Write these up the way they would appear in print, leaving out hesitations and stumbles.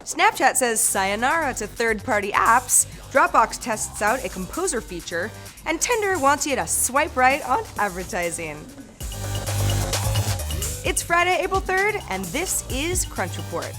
Snapchat says sayonara to third-party apps, Dropbox tests out a composer feature, and Tinder wants you to swipe right on advertising. It's Friday, April 3rd, and this is Crunch Report.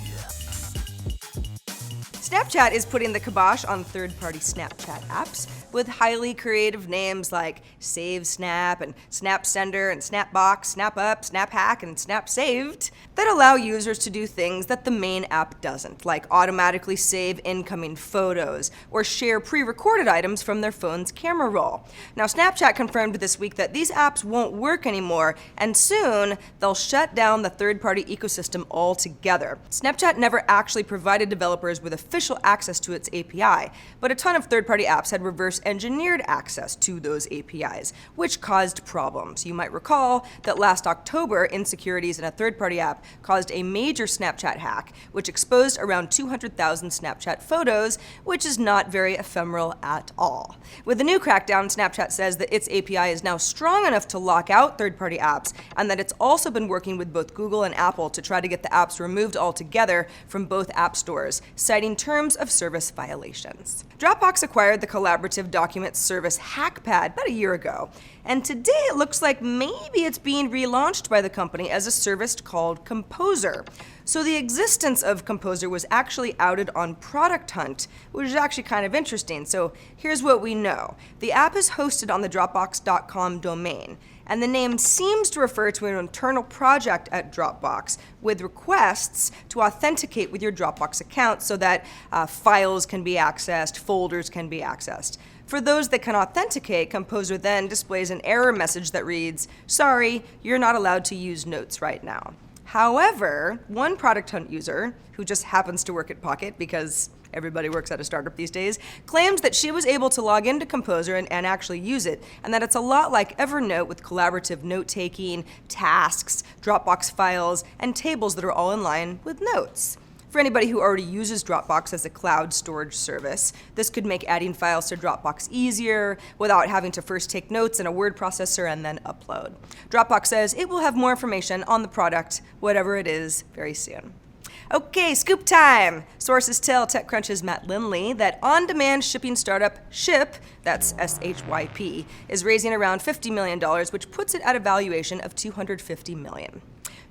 Snapchat is putting the kibosh on third-party Snapchat apps with highly creative names like Save Snap and Snap Sender and Snapbox, Snap Up, Snap Hack, and Snap Saved that allow users to do things that the main app doesn't, like automatically save incoming photos or share pre-recorded items from their phone's camera roll. Now, Snapchat confirmed this week that these apps won't work anymore, and soon they'll shut down the third-party ecosystem altogether. Snapchat never actually provided developers with official access to its API, but a ton of third-party apps had reverse-engineered access to those APIs, which caused problems. You might recall that last October, insecurities in a third-party app caused a major Snapchat hack, which exposed around 200,000 Snapchat photos, which is not very ephemeral at all. With the new crackdown, Snapchat says that its API is now strong enough to lock out third-party apps, and that it's also been working with both Google and Apple to try to get the apps removed altogether from both app stores, citing terms of service violations. Dropbox acquired the collaborative document service HackPad about a year ago, and today it looks like maybe it's being relaunched by the company as a service called Composer. So the existence of Composer was actually outed on Product Hunt, which is actually kind of interesting. So here's what we know. The app is hosted on the Dropbox.com domain, and the name seems to refer to an internal project at Dropbox with requests to authenticate with your Dropbox account so that files can be accessed, folders can be accessed. For those that can authenticate, Composer then displays an error message that reads, "Sorry, you're not allowed to use notes right now." However, one Product Hunt user, who just happens to work at Pocket because everybody works at a startup these days, claims that she was able to log into Composer and actually use it, and that it's a lot like Evernote with collaborative note-taking, tasks, Dropbox files, and tables that are all in line with notes. For anybody who already uses Dropbox as a cloud storage service, this could make adding files to Dropbox easier without having to first take notes in a word processor and then upload. Dropbox says it will have more information on the product, whatever it is, very soon. Okay, scoop time! Sources tell TechCrunch's Matt Lindley that on-demand shipping startup Ship, that's SHYP, is raising around $50 million, which puts it at a valuation of $250 million.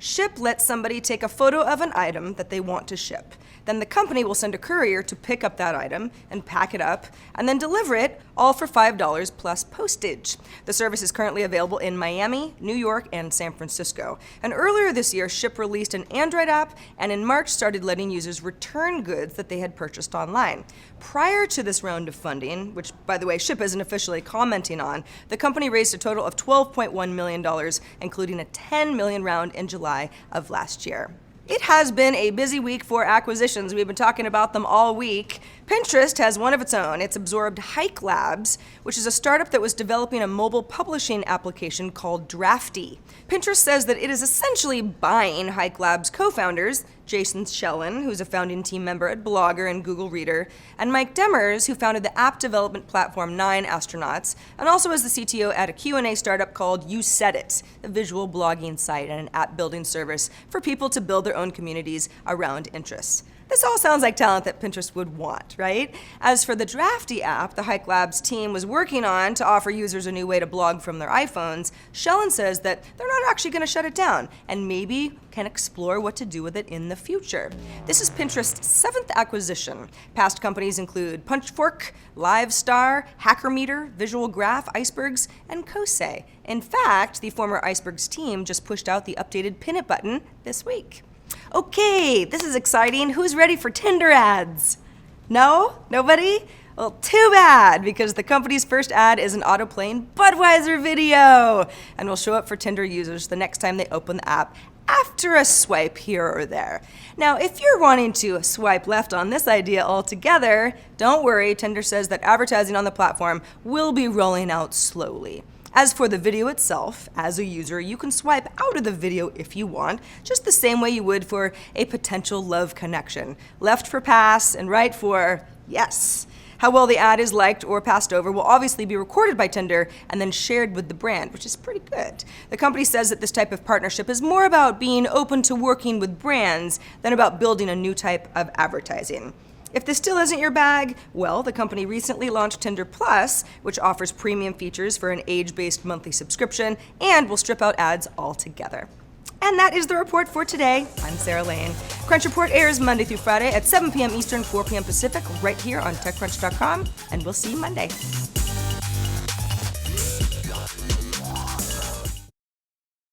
Ship lets somebody take a photo of an item that they want to ship. Then the company will send a courier to pick up that item and pack it up and then deliver it, all for $5 plus postage. The service is currently available in Miami, New York, and San Francisco. And earlier this year, Ship released an Android app and in March started letting users return goods that they had purchased online. Prior to this round of funding, which, by the way, Ship isn't officially commenting on, the company raised a total of $12.1 million, including a $10 million round in July of last year. It has been a busy week for acquisitions. We've been talking about them all week. Pinterest has one of its own. It's absorbed Hike Labs, which is a startup that was developing a mobile publishing application called Drafty. Pinterest says that it is essentially buying Hike Labs co-founders, Jason Schellen, who's a founding team member at Blogger and Google Reader, and Mike Demers, who founded the app development platform 9 Astronauts, and also is the CTO at a Q&A startup called You Said It, a visual blogging site and an app building service for people to build their own communities around interests. This all sounds like talent that Pinterest would want, right? As for the Drafty app the Hike Labs team was working on to offer users a new way to blog from their iPhones, Schellen says that they're not actually going to shut it down and maybe can explore what to do with it in the future. This is Pinterest's 7th acquisition. Past companies include Punchfork, LiveStar, HackerMeter, Visual Graph, Icebergs, and Kosei. In fact, the former Icebergs team just pushed out the updated Pin It button this week. Okay, this is exciting. Who's ready for Tinder ads? No? Nobody? Well, too bad, because the company's first ad is an autoplaying Budweiser video, and will show up for Tinder users the next time they open the app after a swipe here or there. Now, if you're wanting to swipe left on this idea altogether, don't worry, Tinder says that advertising on the platform will be rolling out slowly. As for the video itself, as a user, you can swipe out of the video if you want, just the same way you would for a potential love connection. Left for pass and right for yes. How well the ad is liked or passed over will obviously be recorded by Tinder and then shared with the brand, which is pretty good. The company says that this type of partnership is more about being open to working with brands than about building a new type of advertising. If this still isn't your bag, well, the company recently launched Tinder Plus, which offers premium features for an age-based monthly subscription and will strip out ads altogether. And that is the report for today. I'm Sarah Lane. Crunch Report airs Monday through Friday at 7 p.m. Eastern, 4 p.m. Pacific, right here on TechCrunch.com, and we'll see you Monday.